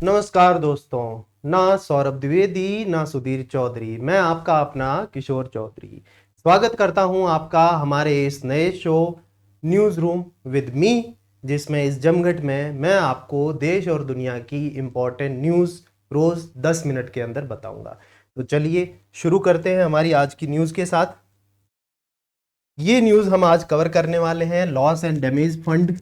नमस्कार दोस्तों। ना सौरभ द्विवेदी ना सुधीर चौधरी, मैं आपका अपना किशोर चौधरी स्वागत करता हूं आपका हमारे इस नए show news room with me, जिसमें इस जमघट में मैं आपको देश और दुनिया की इंपॉर्टेंट न्यूज रोज 10 मिनट के अंदर बताऊंगा। तो चलिए शुरू करते हैं हमारी आज की न्यूज के साथ। ये न्यूज हम आज कवर करने वाले हैं loss and damage fund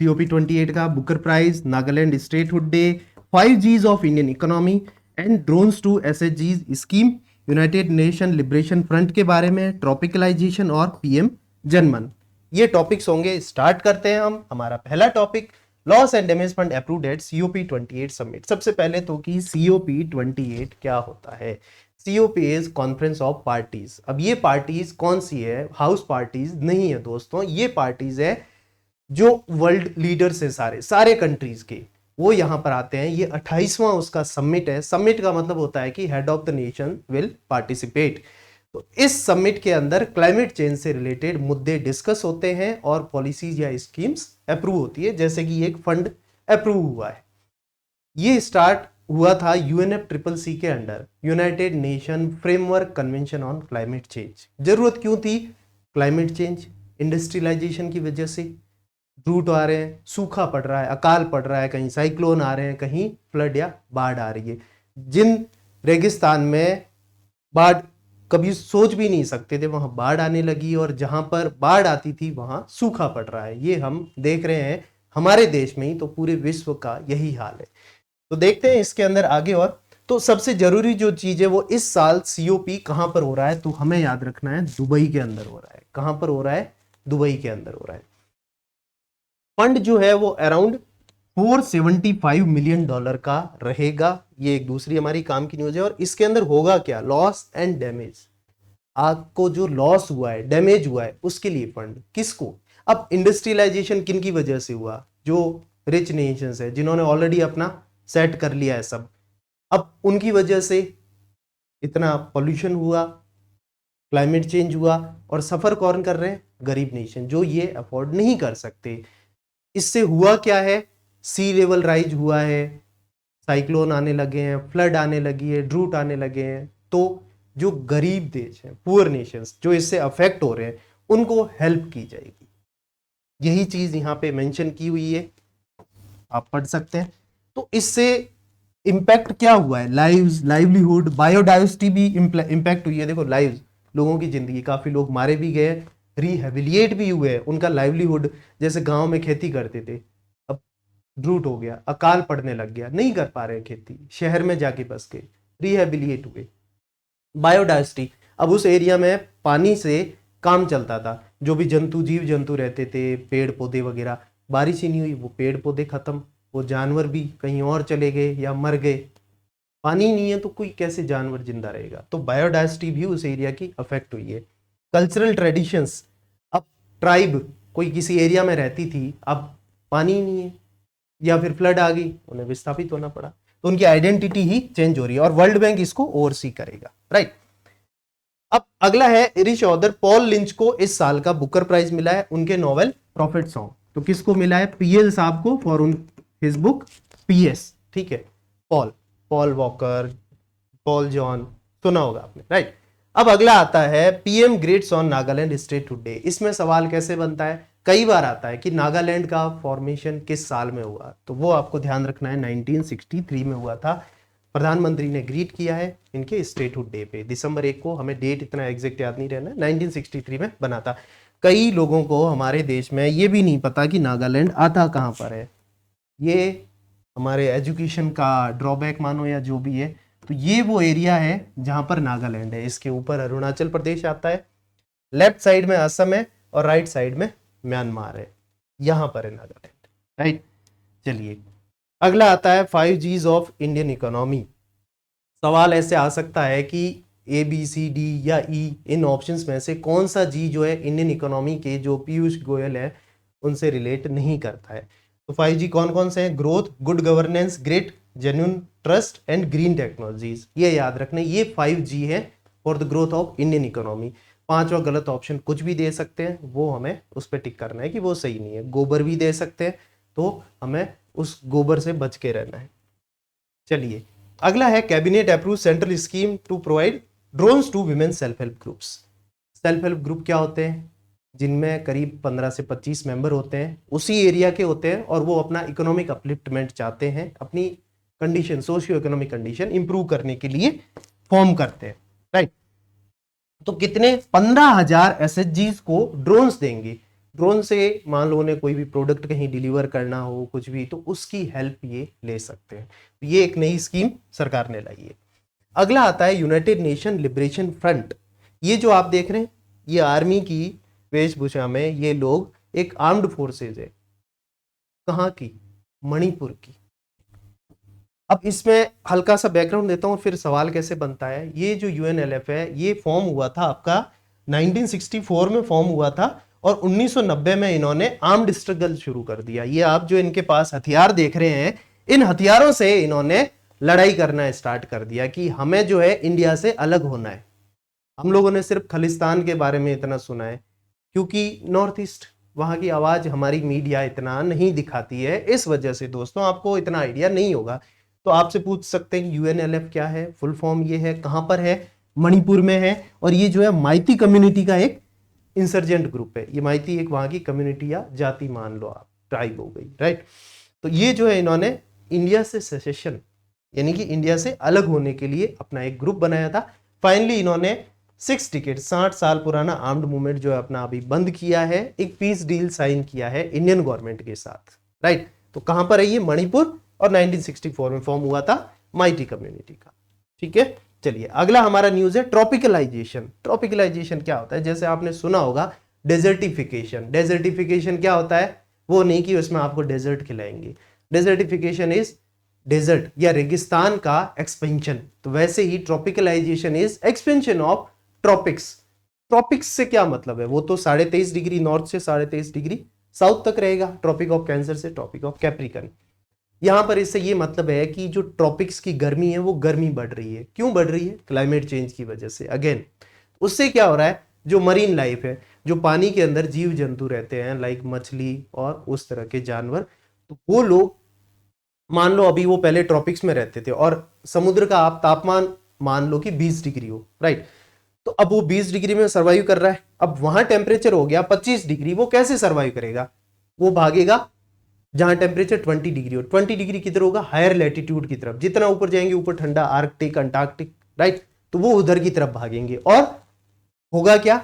COP28 का Booker prize, Nagaland statehood day, 5Gs of Indian economy and drones to SHGs scheme, United Nation Liberation Front के बारे में, ट्रॉपिकलाइजेशन और PM जनमन। ये टॉपिक्स होंगे। स्टार्ट करते हैं हम। हमारा पहला topic, loss and damage fund approved at COP28 summit. सबसे पहले तो कि COP28 क्या होता है। COP is conference of parties. अब ये पार्टीज कौन सी है? हाउस पार्टीज नहीं है दोस्तों, ये पार्टीज है जो वर्ल्ड लीडर्स है, सारे सारे कंट्रीज के, वो यहां पर आते हैं। ये 28वां उसका समिट है। समिट का मतलब होता है कि head of the nation will participate. तो इस समिट के अंदर क्लाइमेट चेंज से रिलेटेड मुद्दे डिस्कस होते हैं और पॉलिसीज या स्कीम्स अप्रूव होती है, जैसे कि एक फंड अप्रूव हुआ है। ये स्टार्ट हुआ था UNFCCC के under, United nation framework convention on climate change. जरूरत क्यों थी? क्लाइमेट चेंज, इंडस्ट्रियलाइजेशन की वजह से ड्रूट आ रहे हैं, सूखा पड़ रहा है, अकाल पड़ रहा है, कहीं साइक्लोन आ रहे हैं, कहीं फ्लड या बाढ़ आ रही है। जिन रेगिस्तान में बाढ़ कभी सोच भी नहीं सकते थे, वहां बाढ़ आने लगी, और जहां पर बाढ़ आती थी वहां सूखा पड़ रहा है। ये हम देख रहे हैं हमारे देश में ही, तो पूरे विश्व का यही हाल है। तो देखते हैं इसके अंदर आगे। और तो सबसे जरूरी जो चीज है, वो इस साल COP कहां पर हो रहा है, तो हमें याद रखना है दुबई के अंदर हो रहा है। कहां पर हो रहा है? दुबई के अंदर हो रहा है। फंड जो है वो अराउंड $475 मिलियन का रहेगा। ये एक दूसरी हमारी काम की न्यूज है। और इसके अंदर होगा क्या? Loss and damage. आपको जो लॉस हुआ है, डैमेज हुआ है, उसके लिए फंड। किसको? अब इंडस्ट्रियलाइजेशन किन की वजह से हुआ? जो रिच नेशंस है, जिन्होंने ऑलरेडी अपना सेट कर लिया है सब, अब उनकी वजह से इतना पोल्यूशन हुआ, क्लाइमेट चेंज हुआ, और सफर कौन कर रहे हैं? गरीब नेशन, जो ये अफोर्ड नहीं कर सकते। इससे हुआ क्या है? सी लेवल राइज हुआ है, साइक्लोन आने लगे हैं, फ्लड आने लगी है, ड्रूट आने लगे हैं। तो जो गरीब देश हैं, पुअर नेशंस, जो इससे अफेक्ट हो रहे हैं, उनको हेल्प की जाएगी। यही चीज यहां पे मेंशन की हुई है, आप पढ़ सकते हैं। तो इससे इंपैक्ट क्या हुआ है? लाइव्स, लाइवलीहुड, बायोडाइवर्सिटी भी इंपैक्ट हुई है। देखो, लाइव्स, लोगों की जिंदगी, काफी लोग मारे भी गए, रिहेबिलिएट भी हुए, उनका लाइवलीहुड, जैसे गांव में खेती करते थे, अब ड्रूट हो गया, अकाल पड़ने लग गया, नहीं कर पा रहे खेती, शहर में जाके बस गए, रिहेबिलिएट हुए। बायोडाइवर्सिटी, अब उस एरिया में पानी से काम चलता था, जो भी जंतु, जीव जंतु रहते थे, पेड़ पौधे वगैरह, बारिश ही नहीं हुई, वो पेड़ पौधे खत्म, वो जानवर भी कहीं और चले गए या मर गए। पानी नहीं है तो कोई कैसे जानवर जिंदा रहेगा? तो बायोडाइवर्सिटी भी उस एरिया की अफेक्ट हुई है। कल्चरल ट्रेडिशंस, अब ट्राइब कोई किसी एरिया में रहती थी, अब पानी नहीं है या फिर फ्लड आ गई, उन्हें विस्थापित होना पड़ा, तो उनकी आइडेंटिटी ही चेंज हो रही है, और वर्ल्ड बैंक इसको ओवरसी करेगा, राइट। अब अगला है इरिश ऑथर पॉल लिंच को इस साल का बुकर प्राइज मिला है, उनके नॉवेल प्रॉफिट सॉन्ग। तो किसको मिला है? PL साहब को, फॉर उन हिज बुक PS। ठीक है, Paul, Paul walker, Paul John, सुना होगा आपने, राइट। अब अगला आता है PM greats on Nagaland statehood day. इसमें सवाल कैसे बनता है? कई बार आता है कि नागालैंड का फॉर्मेशन किस साल में हुआ, तो वो आपको ध्यान रखना है, 1963 में हुआ था। प्रधानमंत्री ने ग्रीट किया है इनके स्टेटहुड डे पे, December 1 को। हमें डेट इतना एग्जैक्ट याद नहीं रहना, 1963 में बना था। कई लोगों को हमारे देश में ये भी नहीं पता कि नागालैंड आता कहाँ पर है। ये हमारे एजुकेशन का ड्रॉबैक मानो या जो भी है। तो ये वो एरिया है जहां पर नागालैंड है। इसके ऊपर अरुणाचल प्रदेश आता है, लेफ्ट साइड में असम है, और राइट साइड में म्यांमार है। यहां पर है नागालैंड, राइट। चलिए, अगला आता है 5Gs ऑफ इंडियन इकोनॉमी। सवाल ऐसे आ सकता है कि ABCD या E, इन ऑप्शंस में से कौन सा जी जो है इंडियन इकोनॉमी के, जो पीयूष गोयल है, उनसे रिलेट नहीं करता है। तो 5G कौन कौन से हैं? Growth, good governance, great, genuine, trust and green technologies. ये याद रखना, ये 5G है for the growth of Indian economy. पांचवा गलत ऑप्शन कुछ भी दे सकते हैं, वो हमें उस पर टिक करना है कि वो सही नहीं है। गोबर भी दे सकते हैं, तो हमें उस गोबर से बच के रहना है। चलिए अगला है cabinet approve central scheme to provide drones to women self help groups. Self help group क्या होते हैं? जिनमें करीब 15 से 25 मेंबर होते हैं, उसी एरिया के होते हैं, और वो अपना इकोनॉमिक अपलिफ्टमेंट चाहते हैं, अपनी condition, socio economic condition improve करने के लिए फॉर्म करते हैं, राइट। तो कितने? 15,000 एसएचजीज को ड्रोन्स देंगे। ड्रोन से मान लो उन्हें कोई भी प्रोडक्ट कहीं डिलीवर करना हो, कुछ भी, तो उसकी हेल्प ये ले सकते हैं। ये एक नई स्कीम सरकार ने लाई है। अगला आता है यूनाइटेड नेशन लिबरेशन फ्रंट। ये जो आप देख रहे हैं, ये आर्मी की वेशभूषा में ये लोग एक आर्म्ड फोर्सेज है। कहाँ की? मणिपुर की। अब इसमें हल्का सा बैकग्राउंड देता हूँ, फिर सवाल कैसे बनता है। ये जो यूएनएलएफ है, ये फॉर्म हुआ था आपका 1964 में फॉर्म हुआ था, और 1990 में इन्होंने आर्म्ड स्ट्रगल शुरू कर दिया। ये आप जो इनके पास हथियार देख रहे हैं, इन हथियारों से इन्होंने लड़ाई करना स्टार्ट कर दिया कि हमें जो है इंडिया से अलग होना है। हम लोगों ने सिर्फ खालिस्तान के बारे में इतना सुना है, क्योंकि नॉर्थ ईस्ट, वहां की आवाज हमारी मीडिया इतना नहीं दिखाती है, इस वजह से दोस्तों आपको इतना आइडिया नहीं होगा। तो आपसे पूछ सकते हैं यूएनएलएफ क्या है, फुल फॉर्म ये है, कहां पर है? मणिपुर में है। और ये जो है माइती कम्युनिटी का एक इंसर्जेंट ग्रुप है। ये माइती एक वहां की कम्युनिटी या जाति मान लो आप, ट्राइब हो गई, राइट। तो ये जो है इन्होंने इंडिया से सेसेशन, यानी कि इंडिया से अलग होने के लिए अपना एक ग्रुप बनाया था। फाइनली इन्होंने 6 डिकेड, 60 साल पुराना आर्म्ड मूवमेंट जो है अपना अभी बंद किया है, एक पीस डील साइन किया है इंडियन गवर्नमेंट के साथ, राइट। तो कहां पर है ये? मणिपुर, और 1964 में फॉर्म हुआ था माइटी कम्युनिटी का, ठीक है। चलिए अगला हमारा न्यूज है ट्रॉपिकलाइजेशन। ट्रॉपिकलाइजेशन क्या होता है? जैसे आपने सुना होगा डेजर्टिफिकेशन। डेजर्टिफिकेशन क्या होता है? वो नहीं कि उसमें आपको डेजर्ट खिलाएंगे। डेजर्टिफिकेशन इज डेजर्ट या रेगिस्तान का एक्सपेंशन। तो वैसे ही tropicalization is expansion of tropics. Tropics से क्या मतलब है? वो तो 23.5 डिग्री नॉर्थ से 23.5 डिग्री साउथ तक रहेगा, ट्रॉपिक ऑफ कैंसर से ट्रॉपिक ऑफ कैप्रिकन। यहां पर इससे ये मतलब है कि जो ट्रॉपिक्स की गर्मी है, वो गर्मी बढ़ रही है। क्यों बढ़ रही है? क्लाइमेट चेंज की वजह से। अगेन उससे क्या हो रहा है? जो मरीन लाइफ है, जो पानी के अंदर जीव जंतु रहते हैं, लाइक मछली और उस तरह के जानवर, तो वो लोग, मान लो अभी वो पहले ट्रॉपिक्स में रहते थे, और समुद्र का आप तापमान मान लो कि 20 डिग्री हो, राइट। तो अब वो 20 डिग्री में सर्वाइव कर रहा है। अब वहां टेम्परेचर हो गया 25 डिग्री, वो कैसे सर्वाइव करेगा? वो भागेगा जहां टेम्परेचर 20 डिग्री हो। 20 डिग्री किधर होगा? हायर लैटिट्यूड की तरफ। जितना ऊपर जाएंगे ऊपर ठंडा, आर्कटिक, अंटार्कटिक, राइट। तो वो उधर की तरफ भागेंगे, और होगा क्या?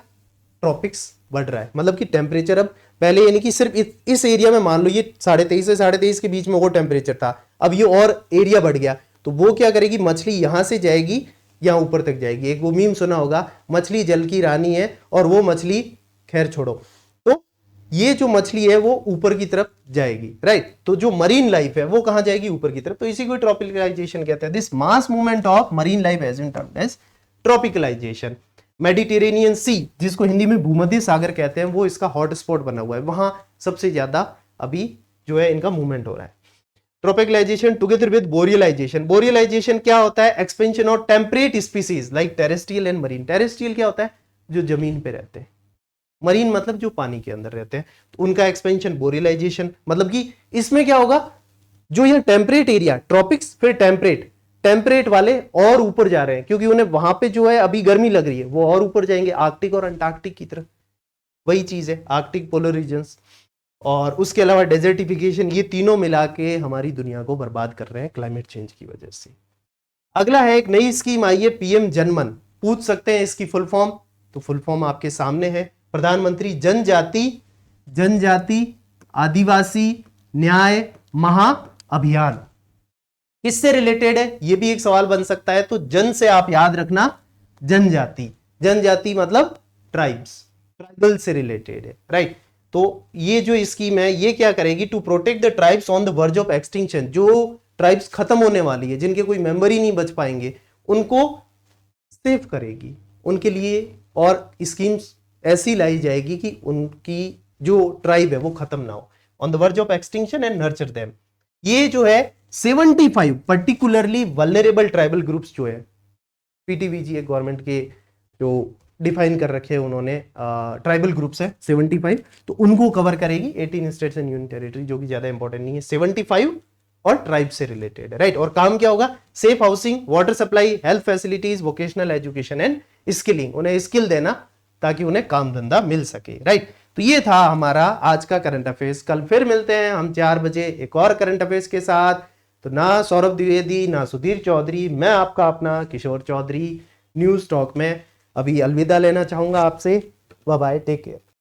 ट्रॉपिक्स बढ़ रहा है, मतलब कि टेम्परेचर अब पहले, यानी कि सिर्फ इस एरिया में मान लो ये 23.5 से 23.5 के बीच में वो टेम्परेचर था, अब ये और एरिया बढ़ गया। तो वो क्या करेगी? मछली यहां से जाएगी, यहां ऊपर तक जाएगी। एक वो मीम सुना होगा, मछली जल की रानी है, और वो मछली, खैर छोड़ो, तो ये जो मछली है वो ऊपर की तरफ जाएगी, राइट। तो जो मरीन लाइफ है वो कहां जाएगी? ऊपर की तरफ। तो इसी को ट्रॉपिकलाइजेशन कहते हैं। This mass movement of marine life has been termed as tropicalization. Mediterranean sea, जिसको हिंदी में भूमध्य सागर कहते हैं, वो इसका हॉटस्पॉट बना हुआ है। वहां सबसे ज्यादा अभी जो है इनका मूवमेंट हो रहा है। ट्रॉपिकलाइजेशन टुगेदर विद बोरियलाइजेशन। बोरियलाइजेशन क्या होता है? Expansion of temperate species like terrestrial and marine. Terrestrial क्या होता है? जो जमीन पे रहते हैं। मरीन मतलब जो पानी के अंदर रहते हैं, तो उनका एक्सपेंशन बोरियलाइजेशन। मतलब कि इसमें क्या होगा? जो ये टेम्परेट एरिया, ट्रॉपिक्स, फिर टेम्परेट वाले और ऊपर जा रहे हैं, क्योंकि उन्हें वहां पे जो है अभी गर्मी लग रही है, वो और ऊपर जाएंगे आर्कटिक और अंटार्कटिक की तरफ। वही चीज है आर्कटिक पोलर रीजन्स, और उसके अलावा डेजर्टिफिकेशन। ये तीनों मिला के हमारी दुनिया को बर्बाद कर रहे हैं क्लाइमेट चेंज की वजह से। अगला है एक नई स्कीम आई है पीएम जनमन। पूछ सकते हैं इसकी फुल फॉर्म, तो फुल फॉर्म आपके सामने है, प्रधानमंत्री जनजाति आदिवासी न्याय महाअभियान। किससे रिलेटेड है? ये भी एक सवाल बन सकता है। तो जन से आप याद रखना जनजाति। जनजाति मतलब ट्राइब्स, ट्राइबल से रिलेटेड है, राइट। तो ये जो स्कीम है ये क्या करेगी? To protect the tribes on the verge of extinction. जो ट्राइब्स खत्म होने वाली है, जिनके कोई मेंबर ही नहीं बच पाएंगे, उनको सेव करेगी, उनके लिए। और स्कीम्स ऐसी लाई जाएगी कि उनकी जो ट्राइब है वो खत्म ना हो, on the verge of extinction, and nurture them. ये जो है 75 पर्टिकुलरली वल्नरेबल ट्राइबल ग्रुप्स जो है, पीटीवीजी एक गवर्नमेंट के जो डिफाइन कर रखे हैं उन्होंने, ट्राइबल ग्रुप्स है 75, तो उनको कवर करेगी। 18 स्टेट्स एंड यूनियन टेरिटरी, जो कि ज्यादा इंपॉर्टेंट नहीं है। 75 और ट्राइब से रिलेटेड है, राइट। और काम क्या होगा? Safe housing, water supply, health facilities, vocational education and skilling, उन्हें स्किल देना ताकि उन्हें काम धंधा मिल सके, राइट। तो ये था हमारा आज का करंट अफेयर्स। कल फिर मिलते हैं हम 4 बजे एक और करंट अफेयर्स के साथ। तो ना सौरभ द्विवेदी ना सुधीर चौधरी, मैं आपका अपना किशोर चौधरी न्यूज टॉक में अभी अलविदा लेना चाहूंगा आपसे। Bye bye, take care.